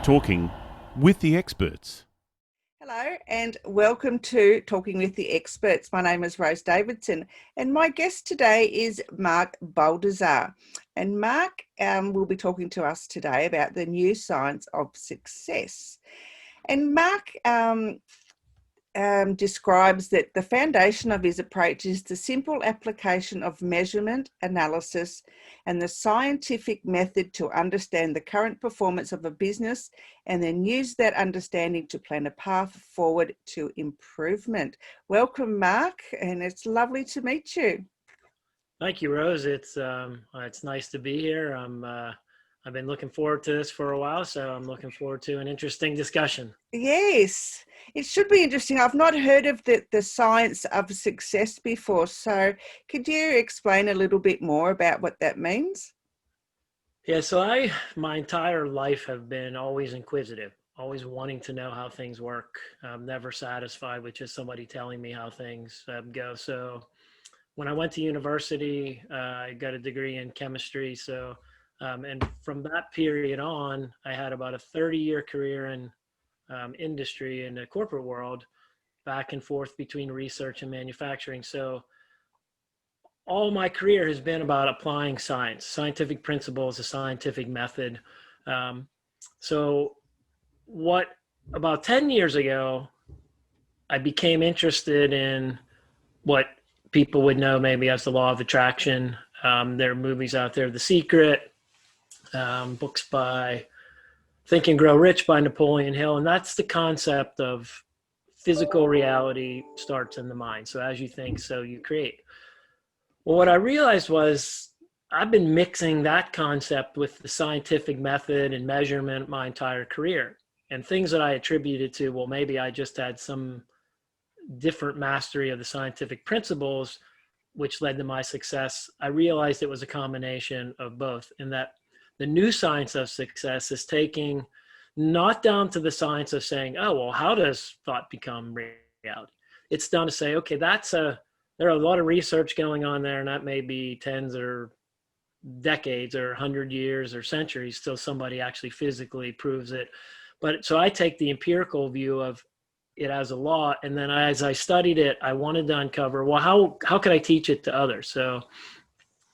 Talking with the experts. Hello and welcome to Talking with the Experts. My name is Rose Davidson and my guest today is Mark Boldizar. And Mark will be talking to us today about the new science of success. And Mark describes that the foundation of his approach is the simple application of measurement, analysis, and the scientific method to understand the current performance of a business and then use that understanding to plan a path forward to improvement. Welcome, Mark, and it's lovely to meet you. Thank you, Rose. It's nice to be here. I've been looking forward to this for a while, so I'm looking forward to an interesting discussion. Yes, it should be interesting. I've not heard of the science of success before. So could you explain a little bit more about what that means? Yeah, so my entire life have been always inquisitive, always wanting to know how things work. I'm never satisfied with just somebody telling me how things go. So when I went to university, I got a degree in chemistry. And from that period on, I had about a 30-year career in industry in the corporate world, back and forth between research and manufacturing. So all my career has been about applying science, scientific principles, a scientific method. So about 10 years ago, I became interested in what people would know maybe as the law of attraction. There are movies out there, The Secret, books by Think and Grow Rich by Napoleon Hill. And that's the concept of physical reality starts in the mind. So as you think, so you create. Well, what I realized was I've been mixing that concept with the scientific method and measurement my entire career. And things that I attributed to, well, maybe I just had some different mastery of the scientific principles, which led to my success. I realized it was a combination of both, and that the new science of success is taking not down to the science of saying, oh, well, how does thought become reality? It's down to say, okay, there are a lot of research going on there, and that may be tens or decades or 100 years or centuries till somebody actually physically proves it. But so I take the empirical view of it as a law, and then as I studied it, I wanted to uncover, well, how could I teach it to others? So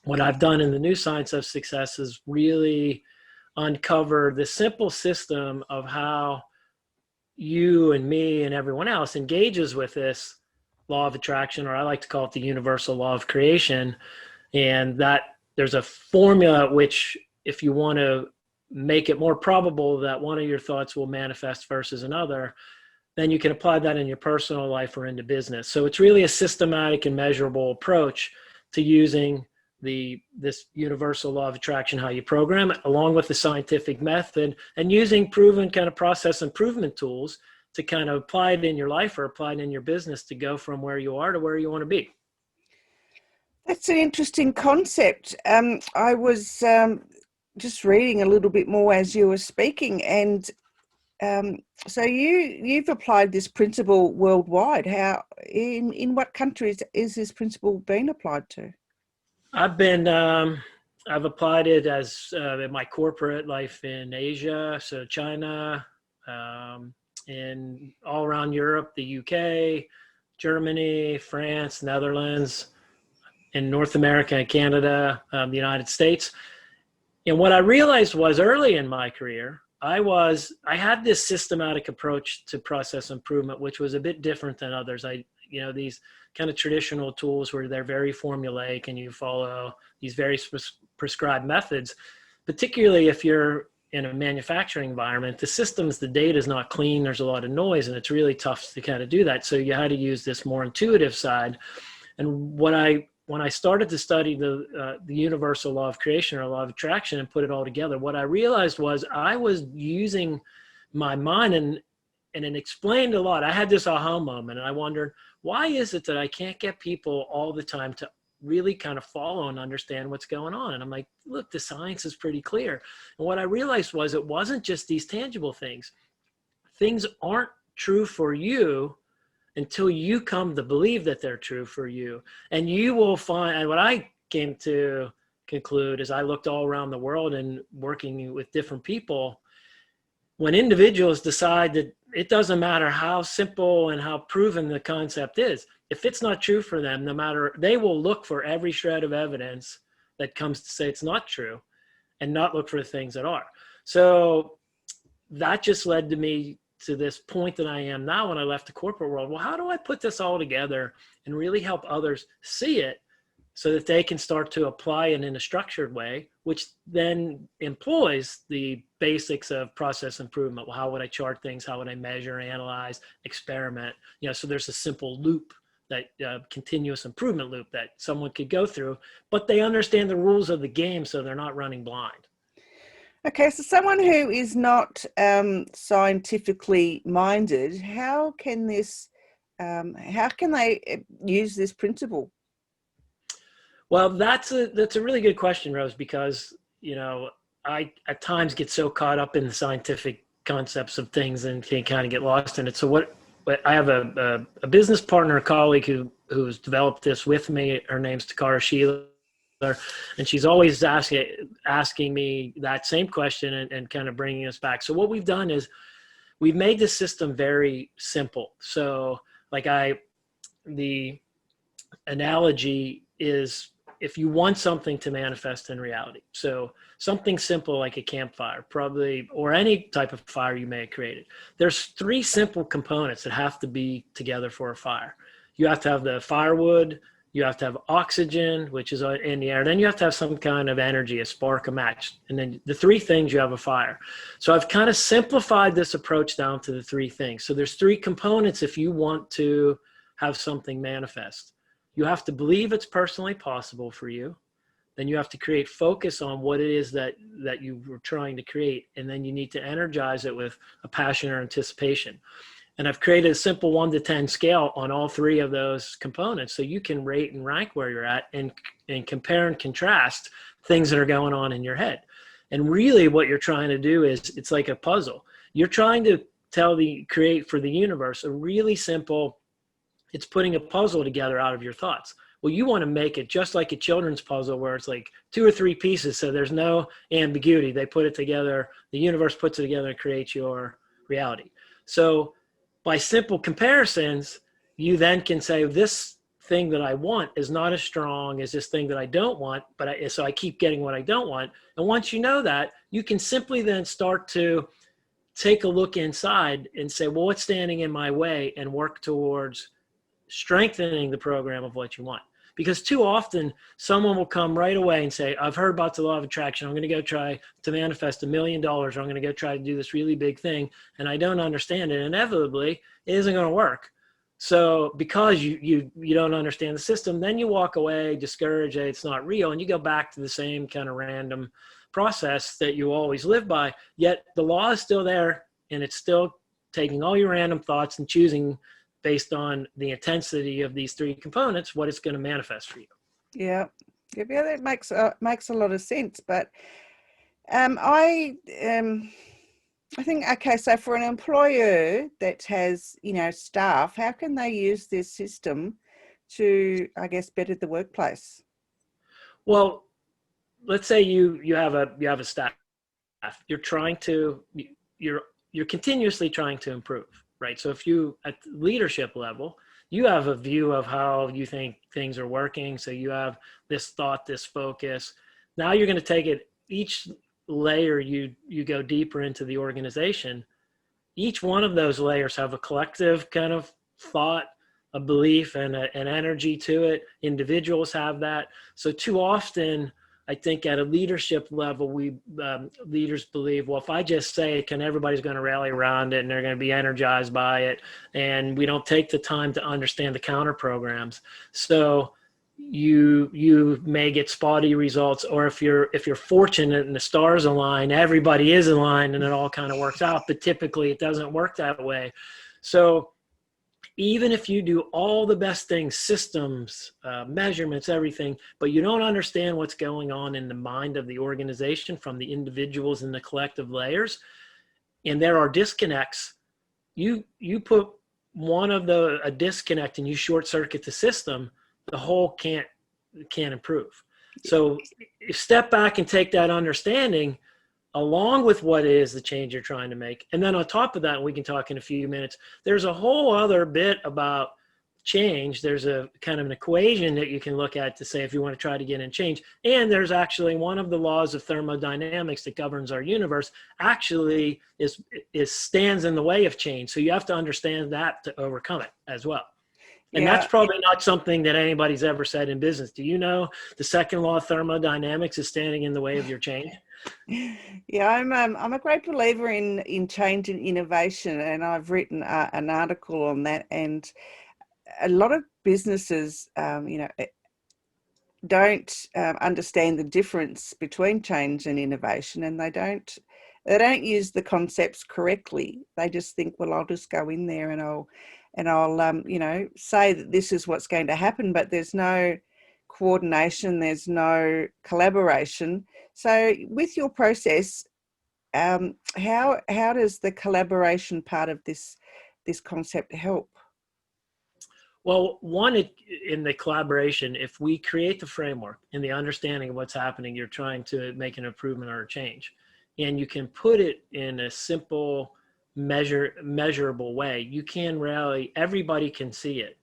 what I've done in the new science of success is really uncover the simple system of how you and me and everyone else engages with this law of attraction, or I like to call it the universal law of creation. And that there's a formula which, if you want to make it more probable that one of your thoughts will manifest versus another, then you can apply that in your personal life or into business. So it's really a systematic and measurable approach to using this universal law of attraction, how you program it, along with the scientific method, and using proven kind of process improvement tools to kind of apply it in your life or apply it in your business to go from where you are to where you want to be. That's an interesting concept. I was just reading a little bit more as you were speaking, and so you've applied this principle worldwide. How in what countries is this principle being applied to? I've applied it as in my corporate life in Asia, so China, in all around Europe, the UK, Germany, France, Netherlands, in North America and Canada, the United States. And what I realized was early in my career, I had this systematic approach to process improvement, which was a bit different than others. These kind of traditional tools where they're very formulaic and you follow these very prescribed methods, particularly if you're in a manufacturing environment, the data is not clean. There's a lot of noise and it's really tough to kind of do that. So you had to use this more intuitive side. And when I started to study the universal law of creation or law of attraction and put it all together, what I realized was I was using my mind and it explained a lot. I had this aha moment and I wondered, why is it that I can't get people all the time to really kind of follow and understand what's going on? And I'm like, look, the science is pretty clear. And what I realized was it wasn't just these tangible things. Things aren't true for you until you come to believe that they're true for you. And you will find, and what I came to conclude as I looked all around the world and working with different people, when individuals decide that it doesn't matter how simple and how proven the concept is, if it's not true for them, no matter, they will look for every shred of evidence that comes to say it's not true and not look for the things that are. So that just led to me to this point that I am now when I left the corporate world. Well, how do I put this all together and really help others see it so that they can start to apply it in a structured way, which then employs the basics of process improvement? Well, how would I chart things? How would I measure, analyze, experiment? So there's a simple loop, that continuous improvement loop that someone could go through, but they understand the rules of the game, so they're not running blind. Okay, so someone who is not scientifically minded, how can they use this principle? Well, that's a really good question, Rose, because, I at times get so caught up in the scientific concepts of things and can kind of get lost in it. So I have a business partner, a colleague who's developed this with me. Her name's Takara Sheila, and she's always asking me that same question and kind of bringing us back. So what we've done is we've made this system very simple. So the analogy is, if you want something to manifest in reality, so something simple like a campfire, probably, or any type of fire you may have created, there's 3 simple components that have to be together for a fire. You have to have the firewood, you have to have oxygen, which is in the air, then you have to have some kind of energy, a spark, a match, and then the 3 things, you have a fire. So I've kind of simplified this approach down to the 3 things. So there's 3 components if you want to have something manifest. You have to believe it's personally possible for you. Then you have to create focus on what it is that you were trying to create. And then you need to energize it with a passion or anticipation. And I've created a simple 1 to 10 scale on all 3 of those components. So you can rate and rank where you're at and compare and contrast things that are going on in your head. And really what you're trying to do is, it's like a puzzle. You're trying to create for the universe a really simple, it's putting a puzzle together out of your thoughts. Well, you want to make it just like a children's puzzle where it's like 2 or 3 pieces, so there's no ambiguity. They put it together, the universe puts it together and creates your reality. So by simple comparisons, you then can say, this thing that I want is not as strong as this thing that I don't want, so I keep getting what I don't want. And once you know that, you can simply then start to take a look inside and say, well, what's standing in my way, and work towards strengthening the program of what you want. Because too often someone will come right away and say, I've heard about the law of attraction. I'm going to go try to manifest $1 million, or I'm going to go try to do this really big thing, and I don't understand it. Inevitably, it isn't going to work. So because you don't understand the system, then you walk away discouraged that it's not real, and you go back to the same kind of random process that you always live by. Yet the law is still there, and it's still taking all your random thoughts and choosing based on the intensity of these 3 components, what it's going to manifest for you. Yeah, that makes a lot of sense. But I think, okay, so for an employer that has, staff, how can they use this system to, I guess, better the workplace? Well, let's say you have a staff. You're continuously trying to improve. Right. So if you, at the leadership level, you have a view of how you think things are working. So you have this thought, this focus. Now you're going to take it, each layer you go deeper into the organization. Each one of those layers have a collective kind of thought, a belief, and an energy to it. Individuals have that. So too often, I think at a leadership level, we leaders believe, well, if I just say it, everybody's going to rally around it and they're going to be energized by it. And we don't take the time to understand the counter programs. So you may get spotty results, or if you're fortunate and the stars align, everybody is aligned and it all kind of works out. But typically it doesn't work that way. So even if you do all the best things, systems, measurements, everything, but you don't understand what's going on in the mind of the organization from the individuals in the collective layers, and there are disconnects, you put a disconnect and you short circuit the system, the whole can't improve. So step back and take that understanding along with what is the change you're trying to make. And then on top of that, we can talk in a few minutes, there's a whole other bit about change. There's a kind of an equation that you can look at to say if you want to try to get in change. And there's actually one of the laws of thermodynamics that governs our universe actually is stands in the way of change. So you have to understand that to overcome it as well. And that's probably not something that anybody's ever said in business. Do you know the second law of thermodynamics is standing in the way of your change? Yeah, I'm a great believer in change and innovation, and I've written an article on that. And a lot of businesses, don't understand the difference between change and innovation, and they don't use the concepts correctly. They just think, well, I'll just go in there and I'll say that this is what's going to happen, but there's no coordination, there's no collaboration. So with your process, how does the collaboration part of this concept help? Well, one, in the collaboration, if we create the framework and the understanding of what's happening, you're trying to make an improvement or a change, and you can put it in a simple, measurable way, you can rally, everybody can see it,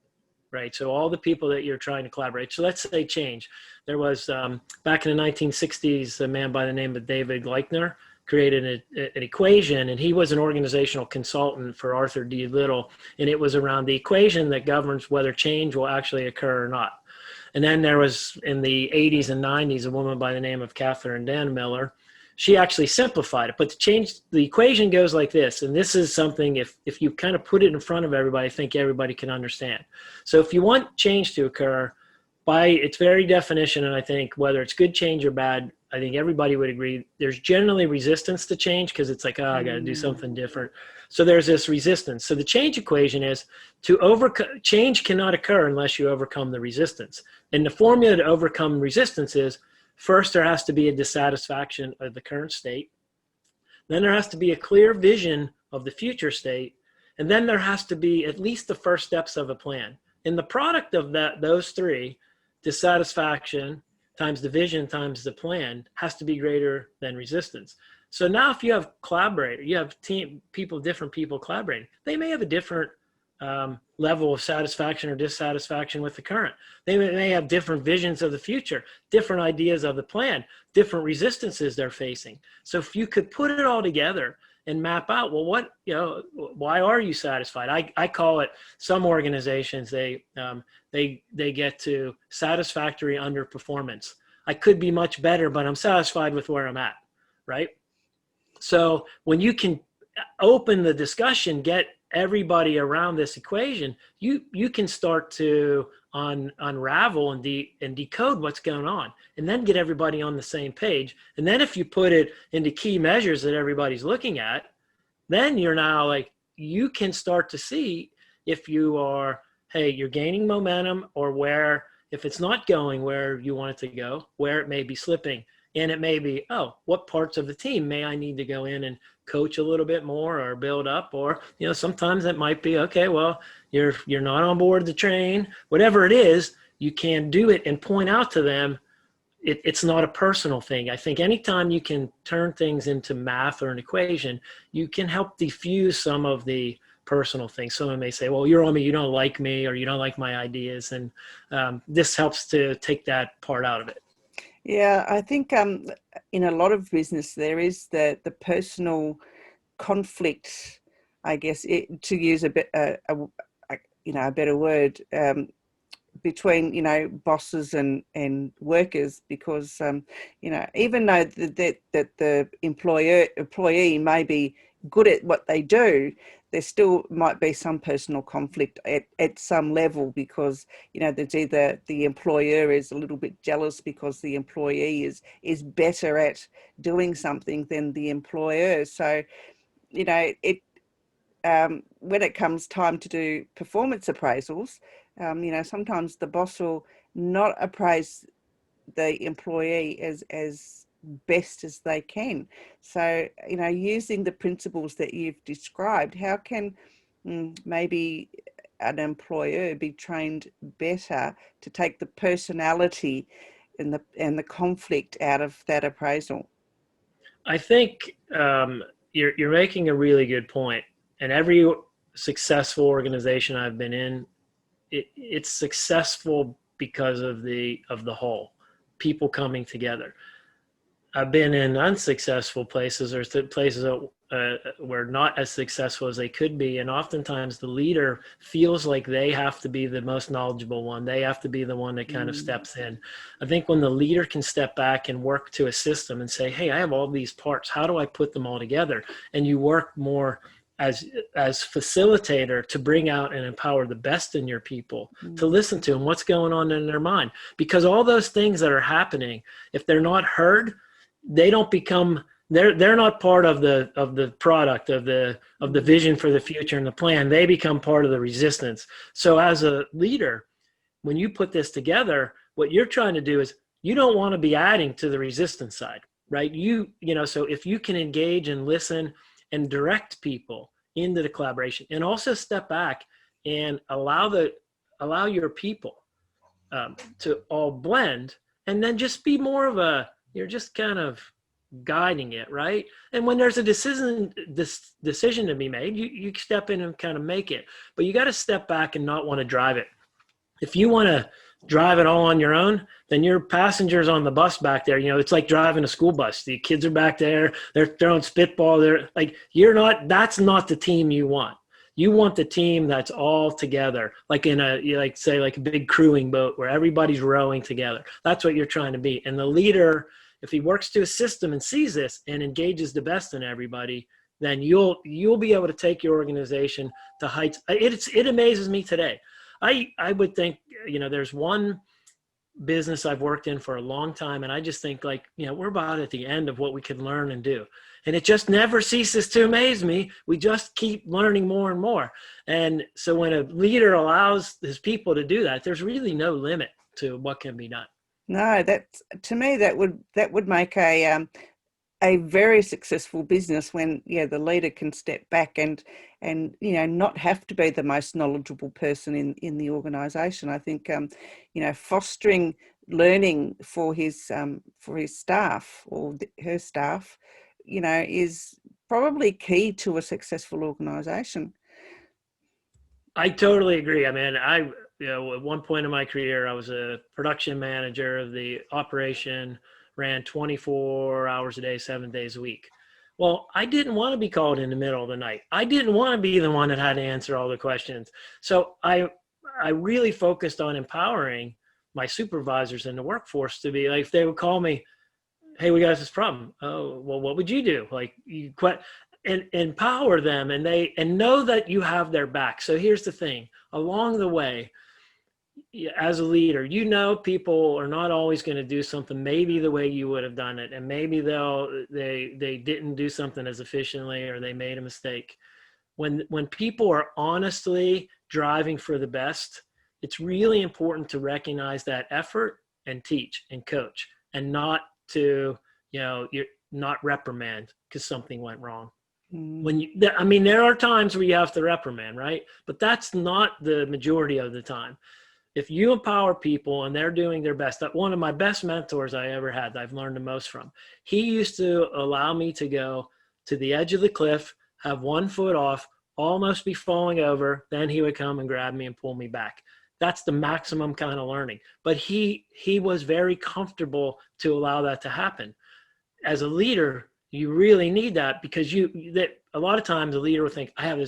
right? So all the people that you're trying to collaborate. So let's say change. There was, back in the 1960s, a man by the name of David Leichner created an equation, and he was an organizational consultant for Arthur D. Little, and it was around the equation that governs whether change will actually occur or not. And then there was, in the 80s and 90s, a woman by the name of Catherine Dan Miller. She actually simplified it, but to change the equation goes like this. And this is something, if you kind of put it in front of everybody, I think everybody can understand. So if you want change to occur, by its very definition, and I think whether it's good change or bad, I think everybody would agree, there's generally resistance to change because it's like, I got to do something different. So there's this resistance. So the change equation is change cannot occur unless you overcome the resistance. And the formula to overcome resistance is, first, there has to be a dissatisfaction of the current state. Then there has to be a clear vision of the future state. And then there has to be at least the first steps of a plan. And the product of those three, dissatisfaction times the vision times the plan, has to be greater than resistance. So now if you have you have different people collaborating, they may have a different level of satisfaction or dissatisfaction with the current. They may have different visions of the future, different ideas of the plan, different resistances they're facing. So if you could put it all together and map out, well, why are you satisfied? I call it, some organizations, they get to satisfactory underperformance. I could be much better, but I'm satisfied with where I'm at, right? So when you can open the discussion, get everybody around this equation, you can start to unravel and decode what's going on, and then get everybody on the same page. And then if you put it into key measures that everybody's looking at, then you're now like, you can start to see if you're gaining momentum, or where, if it's not going where you want it to go, where it may be slipping. And it may be, what parts of the team may I need to go in and coach a little bit more or build up? Or, sometimes it might be, okay, well, you're not on board the train. Whatever it is, you can do it and point out to them, it's not a personal thing. I think anytime you can turn things into math or an equation, you can help diffuse some of the personal things. Someone may say, well, you're on me, you don't like me, or you don't like my ideas. And this helps to take that part out of it. Yeah, I think in a lot of business there is the personal conflict, I guess, to use a better word, between bosses and workers, because even though that the employee may be good at what they do, there still might be some personal conflict at some level, because there's either the employer is a little bit jealous because the employee is better at doing something than the employer. So when it comes time to do performance appraisals, sometimes the boss will not appraise the employee as best as they can. So, using the principles that you've described, how can maybe an employer be trained better to take the personality and the conflict out of that appraisal? I think you're making a really good point. And every successful organization I've been in, it's successful because of the whole, people coming together. I've been in unsuccessful places or places that were not as successful as they could be. And oftentimes the leader feels like they have to be the most knowledgeable one. They have to be the one that kind of steps in. I think when the leader can step back and work to a system and say, hey, I have all these parts. How do I put them all together? And you work more as facilitator to bring out and empower the best in your people, to listen to them, what's going on in their mind. Because all those things that are happening, if they're not heard, they don't become, they're not part of the product of the vision for the future and the plan. They become part of the resistance. So as a leader, when you put this together, what you're trying to do is you don't want to be adding to the resistance side, right? So if you can engage and listen and direct people into the collaboration, and also step back and allow your people to all blend, and then just be more of you're just kind of guiding it, right? And when there's a decision to be made, you step in and kind of make it. But you got to step back and not want to drive it. If you want to drive it all on your own, then your passengers on the bus back there, it's like driving a school bus. The kids are back there, they're throwing spitball. They're like, that's not the team you want. You want the team that's all together, like in a big crewing boat where everybody's rowing together. That's what you're trying to be. And the leader, if he works to a system and sees this and engages the best in everybody, then you'll be able to take your organization to heights. It amazes me today. I would think, there's one business I've worked in for a long time, and I just think we're about at the end of what we could learn and do. And it just never ceases to amaze me. We just keep learning more and more. And so when a leader allows his people to do that, there's really no limit to what can be done. No, to me, that would make a very successful business when the leader can step back and not have to be the most knowledgeable person in the organization. I think fostering learning for his staff or her staff is probably key to a successful organization. I totally agree. I mean, at one point in my career, I was a production manager of the operation, ran 24 hours a day, 7 days a week. Well, I didn't want to be called in the middle of the night. I didn't want to be the one that had to answer all the questions. So I really focused on empowering my supervisors in the workforce to be like, if they would call me, hey, we got this problem. Oh, well, what would you do? Like, you quit and empower them, and know that you have their back. So here's the thing: along the way, as a leader, people are not always going to do something maybe the way you would have done it, and maybe they didn't do something as efficiently, or they made a mistake. When people are honestly driving for the best, it's really important to recognize that effort and teach and coach, and not to you're not reprimand because something went wrong. There are times where you have to reprimand, right? But that's not the majority of the time. If you empower people and they're doing their best, that one of my best mentors I ever had, I've learned the most from, he used to allow me to go to the edge of the cliff, have 1 foot off, almost be falling over. Then he would come and grab me and pull me back. That's the maximum kind of learning. But he was very comfortable to allow that to happen. As a leader, you really need that, because a lot of times a leader will think, I have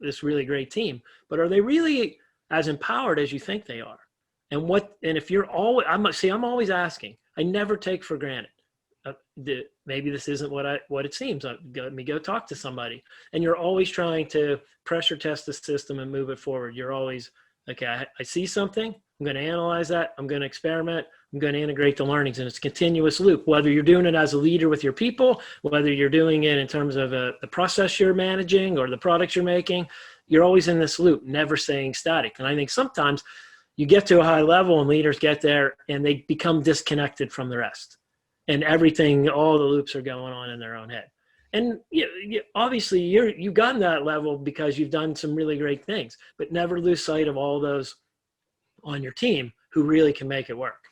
this really great team, but are they really as empowered as you think they are? And if you're always, I'm always asking, I never take for granted. Maybe this isn't what it seems. Let me go talk to somebody. And you're always trying to pressure test the system and move it forward. You're always, okay, I see something, I'm going to analyze that, I'm going to experiment, I'm going to integrate the learnings, and it's a continuous loop. Whether you're doing it as a leader with your people, whether you're doing it in terms of the process you're managing or the products you're making, you're always in this loop, never staying static. And I think sometimes you get to a high level and leaders get there and they become disconnected from the rest, and everything, all the loops are going on in their own head. And obviously you've gotten that level because you've done some really great things, but never lose sight of all those on your team who really can make it work.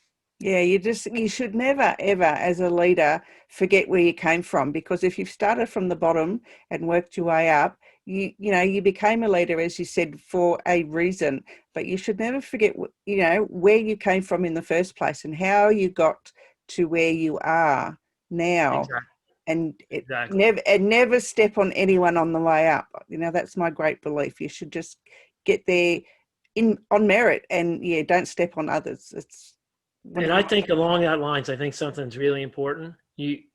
Yeah, you should never ever as a leader forget where you came from, because if you've started from the bottom and worked your way up, you became a leader, as you said, for a reason, but you should never forget where you came from in the first place and how you got to where you are now. Exactly. And Exactly. never step on anyone on the way up. That's my great belief. You should just get there on merit, and don't step on others. It's one And of I my think along that lines, I think something's really important.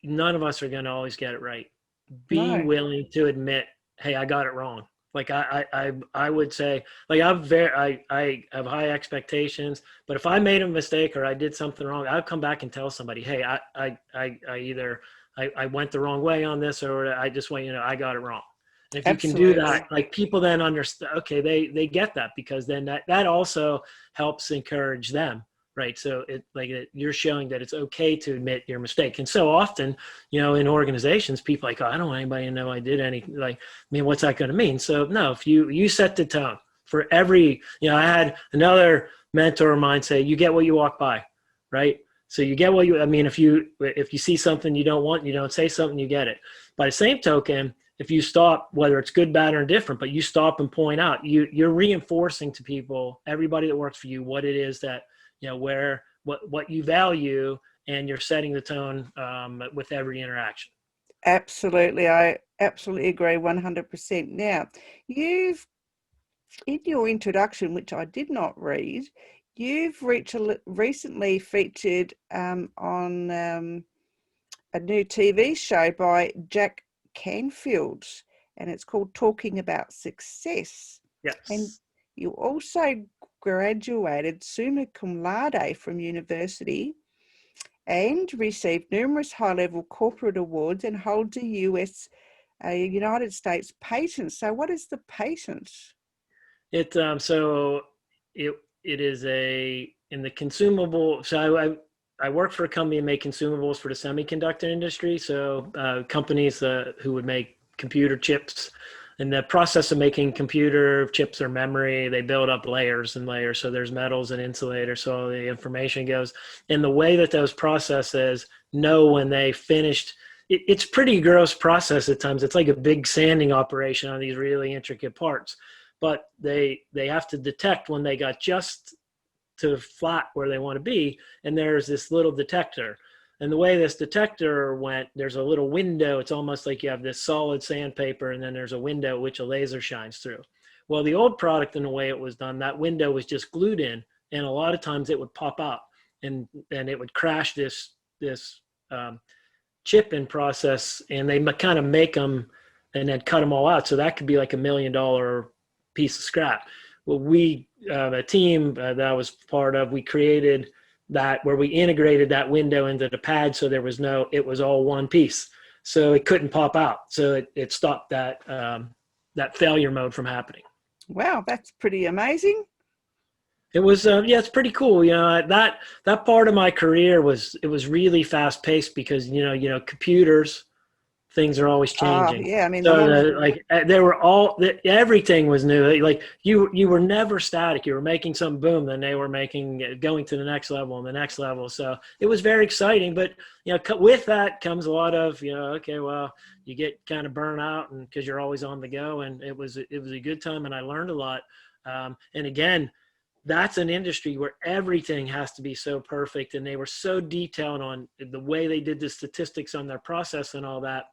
None of us are going to always get it right. Be no. willing to admit, hey, I got it wrong. Like I would say, like I have high expectations, but if I made a mistake or I did something wrong, I'll come back and tell somebody, hey, I either I went the wrong way on this, or I just want I got it wrong. And if you can do Absolutely. that, like people then understand, okay, they get that, because then that also helps encourage them, right? So you're showing that it's okay to admit your mistake. And so often, in organizations, people are like, oh, I don't want anybody to know I did anything. Like, I mean, what's that going to mean? So no, if you set the tone for every, I had another mentor of mine say, you get what you walk by, right? So you get what I mean, if you see something you don't want, you don't say something, you get it. By the same token, if you stop, whether it's good, bad, or indifferent, but you stop and point out, you're reinforcing to people, everybody that works for you, what it is that, what you value, and you're setting the tone with every interaction. Absolutely. I absolutely agree 100%. Now, you've, in your introduction, which I did not read, you've recently featured on a new TV show by Jack Canfield, and it's called Talking About Success. And Yes. you also graduated summa cum laude from university and received numerous high-level corporate awards and holds a United States patent. So what is the patent? So it is in the consumable. So I work for a company and make consumables for the semiconductor industry. So companies who would make computer chips. In the process of making computer chips or memory, they build up layers and layers. So there's metals and insulators, so all the information goes. And the way that those processes know when they finished, it's pretty gross process at times. It's like a big sanding operation on these really intricate parts. But they have to detect when they got just to flat where they want to be, and there's this little detector. And the way this detector went, there's a little window. It's almost like you have this solid sandpaper, and then there's a window which a laser shines through. Well, the old product, in the way it was done, that window was just glued in, and a lot of times it would pop out, and it would crash this chip in process, and they kind of make them and then cut them all out. So that could be like $1 million piece of scrap. Well, a team that I was part of, we created that where we integrated that window into the pad, so it was all one piece, so it couldn't pop out. So it stopped that failure mode from happening. Wow, that's pretty amazing. It was it's pretty cool. That part of my career was really fast paced, because computers, things are always changing. Yeah, I mean, So they were everything was new. Like you were never static. You were making something, boom, then they were going to the next level and the next level. So it was very exciting. But with that comes a lot of okay, well, you get kind of burnt out, and because you're always on the go. And it was a good time, and I learned a lot. And again, that's an industry where everything has to be so perfect, and they were so detailed on the way they did the statistics on their process and all that.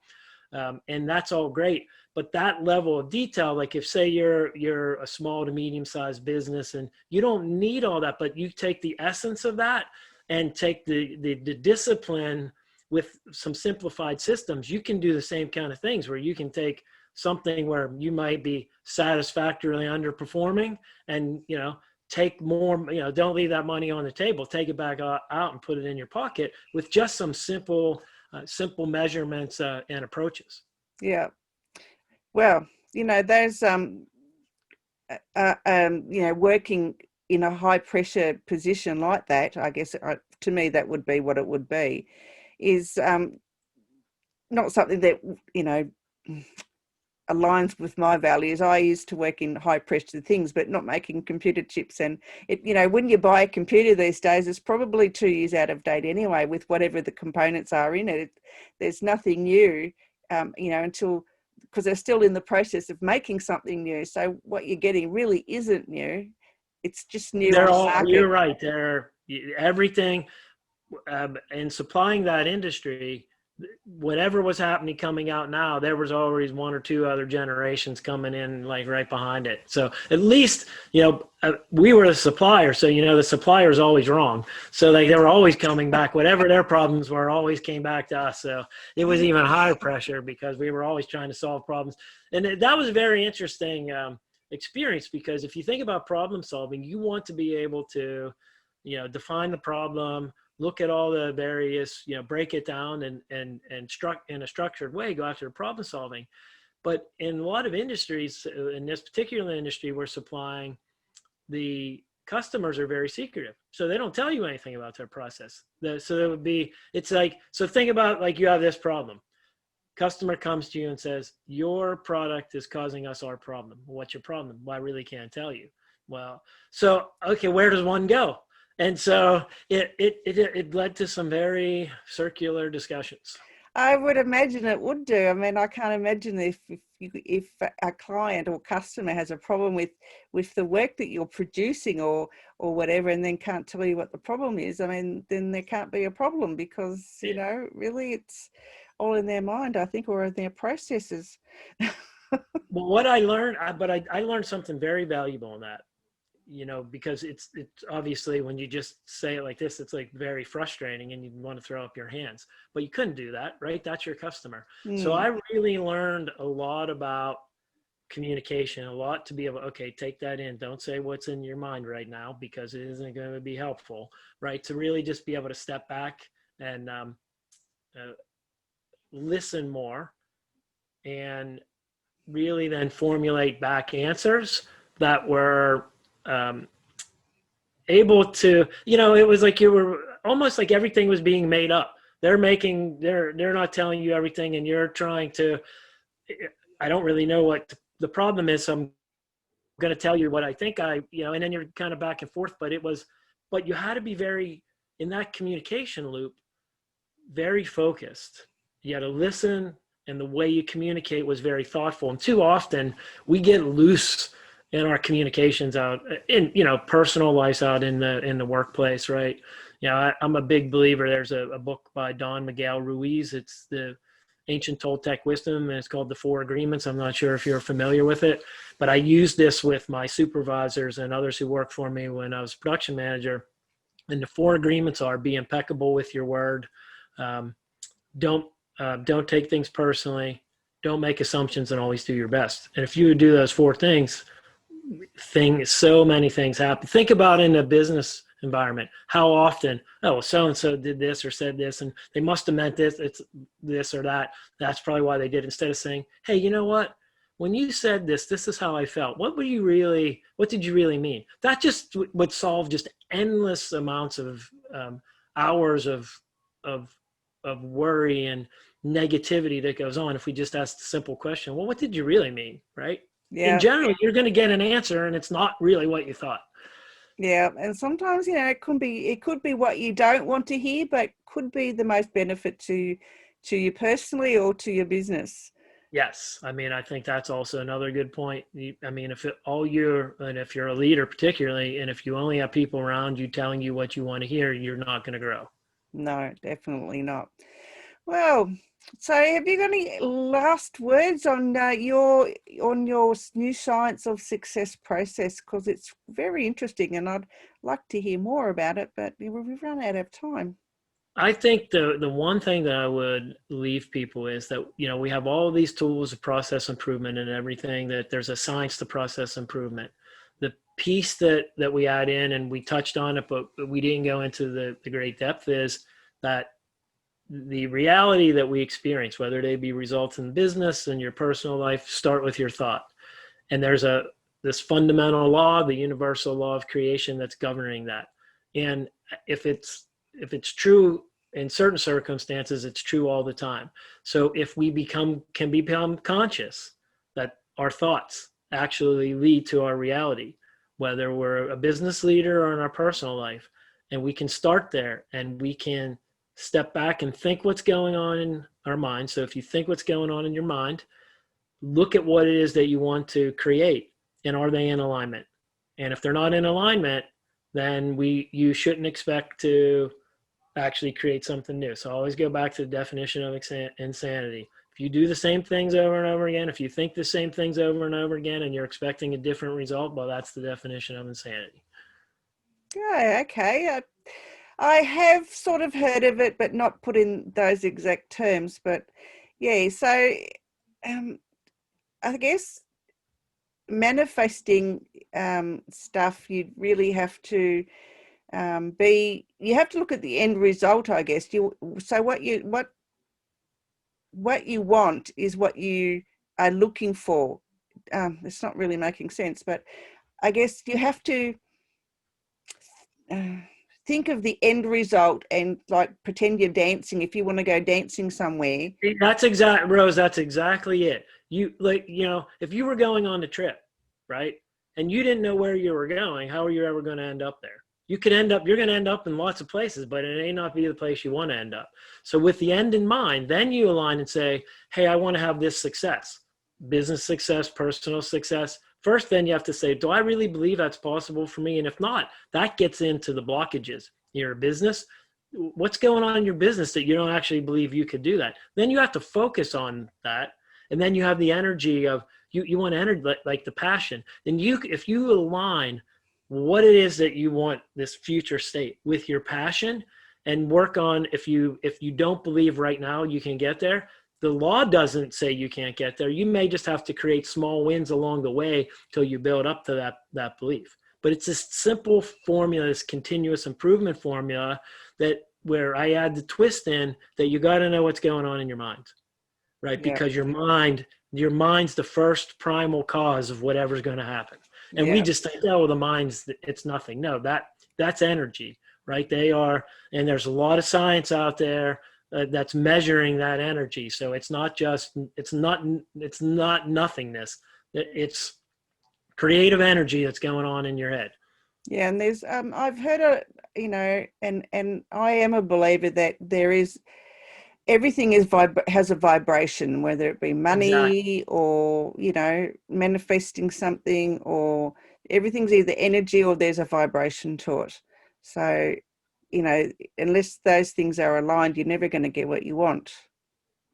And that's all great, but that level of detail, like if say you're a small to medium sized business and you don't need all that, but you take the essence of that and take the discipline with some simplified systems, you can do the same kind of things, where you can take something where you might be satisfactorily underperforming and take more, don't leave that money on the table, take it back out and put it in your pocket with just some simple measurements and approaches. Yeah. Well, there's working in a high pressure position like that, I guess to me that would be what it would be, is not something that aligns with my values. I used to work in high pressure things, but not making computer chips. And when you buy a computer these days, it's probably 2 years out of date anyway, with whatever the components are in it. There's nothing new, until, because they're still in the process of making something new. So what you're getting really isn't new. It's just new on the market. You're right. Everything in supplying that industry, whatever was happening coming out now, there was always one or two other generations coming in like right behind it. So at least, we were the supplier. So, the supplier is always wrong. So they were always coming back, whatever their problems were, always came back to us. So it was even higher pressure because we were always trying to solve problems. And that was a very interesting experience, because if you think about problem solving, you want to be able to, define the problem, look at all the various, break it down and in a structured way, go after the problem solving. But in a lot of industries, in this particular industry we're supplying, the customers are very secretive. So they don't tell you anything about their process. So think about, like, you have this problem. Customer comes to you and says, your product is causing us our problem. What's your problem? Well, I really can't tell you. Well, so, okay, where does one go? And so it led to some very circular discussions. I would imagine it would do. I mean, I can't imagine if a client or customer has a problem with the work that you're producing or whatever, and then can't tell you what the problem is. I mean, then there can't be a problem, because, really it's all in their mind, I think, or in their processes. Well, what I learned, I learned something very valuable in that. Because it's obviously, when you just say it like this, it's like very frustrating and you want to throw up your hands, but you couldn't do that, right? That's your customer. So I really learned a lot about communication, a lot to be able, okay, take that in. Don't say what's in your mind right now, because it isn't going to be helpful, right? To really just be able to step back and listen more, and really then formulate back answers that were able to, it was like you were almost like everything was being made up. They're not telling you everything, and you're trying to, I don't really know what the problem is, so I'm going to tell you what I think and then you're kind of back and forth, but you had to be very, in that communication loop, very focused. You had to listen, and the way you communicate was very thoughtful. And too often we get loose in our communications out in, personal lives, out in the workplace, right? I'm a big believer. There's a book by Don Miguel Ruiz. It's the Ancient Toltec Wisdom, and it's called The Four Agreements. I'm not sure if you're familiar with it, but I used this with my supervisors and others who worked for me when I was production manager. And the four agreements are: be impeccable with your word. Don't take things personally. Don't make assumptions, and always do your best. And if you would do those four things, so many things happen. Think about in a business environment, how often, so-and-so did this or said this, and they must have meant this, it's this or that. That's probably why they did. Instead of saying, hey, you know what? When you said this is how I felt. What did you really mean? That just would solve just endless amounts of hours of worry and negativity that goes on if we just ask the simple question, well, what did you really mean, right? Yeah. In general, you're going to get an answer, and it's not really what you thought. Yeah, and sometimes, it could be what you don't want to hear, but could be the most benefit to you personally or to your business. Yes, I mean, I think that's also another good point. I mean, if you're a leader particularly, and if you only have people around you telling you what you want to hear, you're not going to grow. No, definitely not. Well, so have you got any last words on your new science of success process? Because it's very interesting, and I'd like to hear more about it, but we've run out of time. I think the one thing that I would leave people is that, we have all these tools of process improvement and everything, that there's a science to process improvement. The piece that we add in, and we touched on it, but we didn't go into the great depth, is that the reality that we experience, whether they be results in business and your personal life, start with your thought. And there's this fundamental law, the universal law of creation, that's governing that. And if it's true in certain circumstances, it's true all the time. So if we can become conscious our thoughts actually lead to our reality, whether we're a business leader or in our personal life. And we can start there, and we can step back and think what's going on in our mind. So if you think what's going on in your mind, look at what it is that you want to create, and are they in alignment? And if they're not in alignment, then you shouldn't expect to actually create something new. So I always go back to the definition of insanity. If you do the same things over and over again, if you think the same things over and over again, and you're expecting a different result, well, that's the definition of insanity. Yeah, okay. I have sort of heard of it, but not put in those exact terms. But yeah, so I guess manifesting stuff, you really have to you have to look at the end result, I guess. So what you want is what you are looking for. It's not really making sense, but I guess you have to think of the end result and like pretend you're dancing if you want to go dancing somewhere. Rose, that's exactly it. If you were going on the trip, right, and you didn't know where you were going, how are you ever going to end up there? You're going to end up in lots of places, but it may not be the place you want to end up. So with the end in mind, then you align and say, hey, I want to have this success, business success, personal success. First, then you have to say, do I really believe that's possible for me? And if not, that gets into the blockages. Your business, what's going on in your business that you don't actually believe you could do that? Then you have to focus on that. And then you have the energy of, you want energy, like the passion. And if you align what it is that you want, this future state, with your passion, and work on, if you don't believe right now you can get there, the law doesn't say you can't get there. You may just have to create small wins along the way till you build up to that belief. But it's this simple formula, this continuous improvement formula, that where I add the twist in that you got to know what's going on in your mind, right? Yeah. Because your mind's the first primal cause of whatever's going to happen. And we just think, oh, well, the mind's, it's nothing. No, that's energy, right? They are, and there's a lot of science out there that's measuring that energy. So it's not nothingness. It's creative energy that's going on in your head. Yeah, and there's I've heard and I am a believer that there is, everything has a vibration, whether it be money, exactly, or manifesting something, or everything's either energy or there's a vibration to it. So unless those things are aligned, you're never going to get what you want.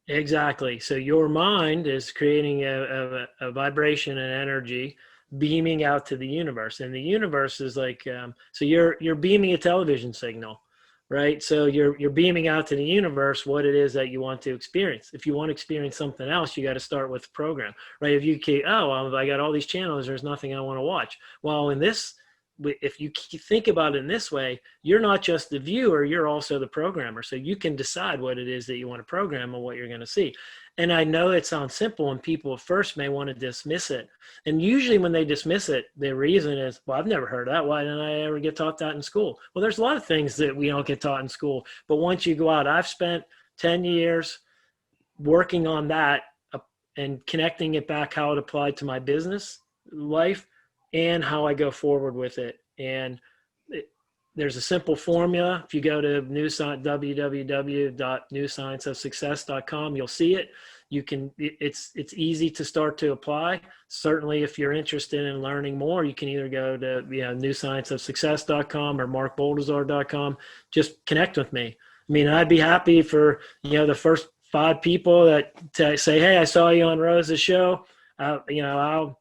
Exactly. So your mind is creating a vibration and energy beaming out to the universe, and the universe is like, so you're beaming a television signal, right? So you're beaming out to the universe what it is that you want to experience. If you want to experience something else, you got to start with the program, right? If you keep, I got all these channels, there's nothing I want to watch. Well, if you think about it in this way, you're not just the viewer, you're also the programmer. So you can decide what it is that you want to program and what you're going to see. And I know it sounds simple, and people at first may want to dismiss it. And usually when they dismiss it, the reason is, well, I've never heard of that. Why didn't I ever get taught that in school? Well, there's a lot of things that we don't get taught in school. But once you go out, I've spent 10 years working on that and connecting it back how it applied to my business life and how I go forward with it. And there's a simple formula. If you go to www.newscienceofsuccess.com, you'll see it. It's easy to start to apply. Certainly, if you're interested in learning more, you can either go to newscienceofsuccess.com or markboldizar.com. Just connect with me. I mean, I'd be happy for the first 5 people that say, "Hey, I saw you on Rose's show." I'll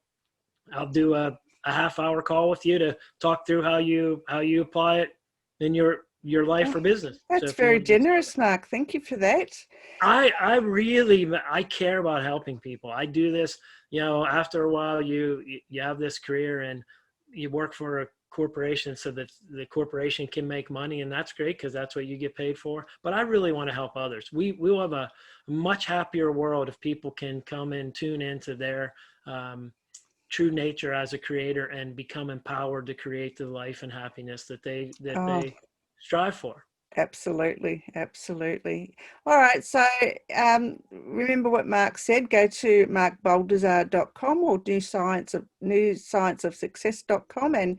do a half-hour call with you to talk through how you apply it in your life or business. That's very generous, Mark. Thank you for that. I care about helping people. I do this, after a while you have this career and you work for a corporation so that the corporation can make money, and that's great because that's what you get paid for. But I really want to help others. We will have a much happier world if people can come and tune into their true nature as a creator and become empowered to create the life and happiness that they strive for. Absolutely, absolutely. All right, so remember what Mark said. Go to markboldizar.com or newscienceofsuccess.com and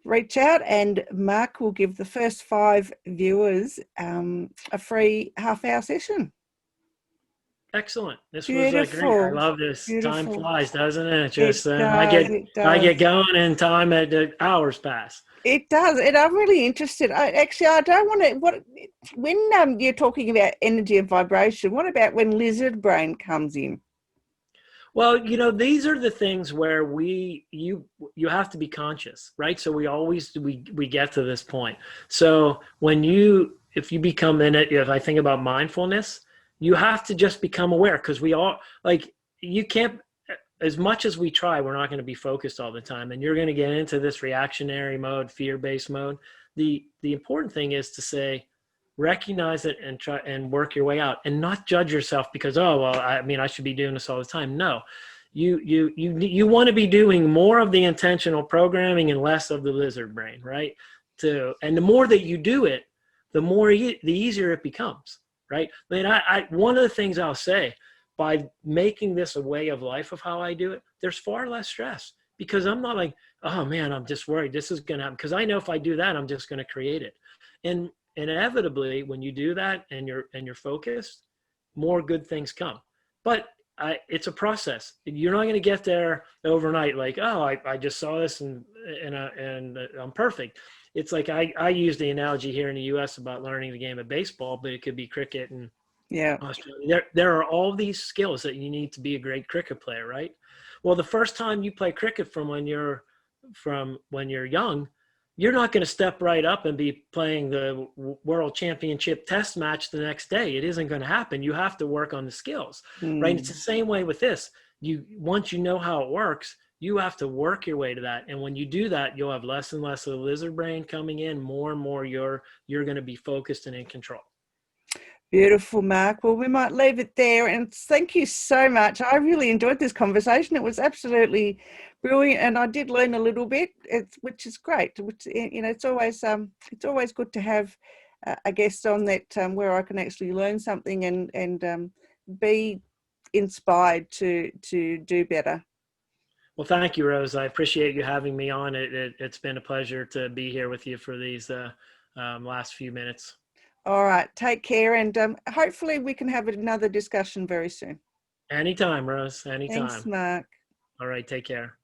reach out, and Mark will give the first 5 viewers a free half-hour session. Excellent. This was great. I Beautiful, love this. Time beautiful. flies, doesn't it? It Just does, it I does. get going, and time at hours pass. It does, and I'm really interested. I don't want to. When you're talking about energy and vibration, what about when lizard brain comes in? Well, these are the things where you have to be conscious, right? So we get to this point. So if you become in it, if I think about mindfulness, you have to just become aware, because we all, like, you can't, as much as we try, we're not going to be focused all the time, and you're going to get into this reactionary mode, fear-based mode. The important thing is to say, recognize it and try and work your way out, and not judge yourself because, oh, well, I should be doing this all the time. No, you want to be doing more of the intentional programming and less of the lizard brain, right? And the more that you do it, the easier it becomes, right? I mean, one of the things I'll say, by making this a way of life of how I do it, there's far less stress, because I'm not like, oh man, I'm just worried this is going to happen, because I know if I do that, I'm just going to create it. And inevitably, when you do that and you're focused, more good things come. But it's a process. You're not going to get there overnight. Like, oh, I just saw this and I'm perfect. It's like I use the analogy here in the U.S. about learning the game of baseball, but it could be cricket and Australia. There are all these skills that you need to be a great cricket player, right? Well, the first time you play cricket from when you're young, you're not going to step right up and be playing the world championship test match the next day. It isn't going to happen. You have to work on the skills, right? It's the same way with this. Once you know how it works, you have to work your way to that. And when you do that, you'll have less and less of the lizard brain coming in. More and more, you're going to be focused and in control. Beautiful, Mark. Well, we might leave it there. And thank you so much. I really enjoyed this conversation. It was absolutely brilliant, and I did learn a little bit, which is great. It's always good to have a guest on that where I can actually learn something and be inspired to do better. Well, thank you, Rose. I appreciate you having me on. It's been a pleasure to be here with you for these last few minutes. All right. Take care. And hopefully we can have another discussion very soon. Anytime, Rose. Anytime. Thanks, Mark. All right. Take care.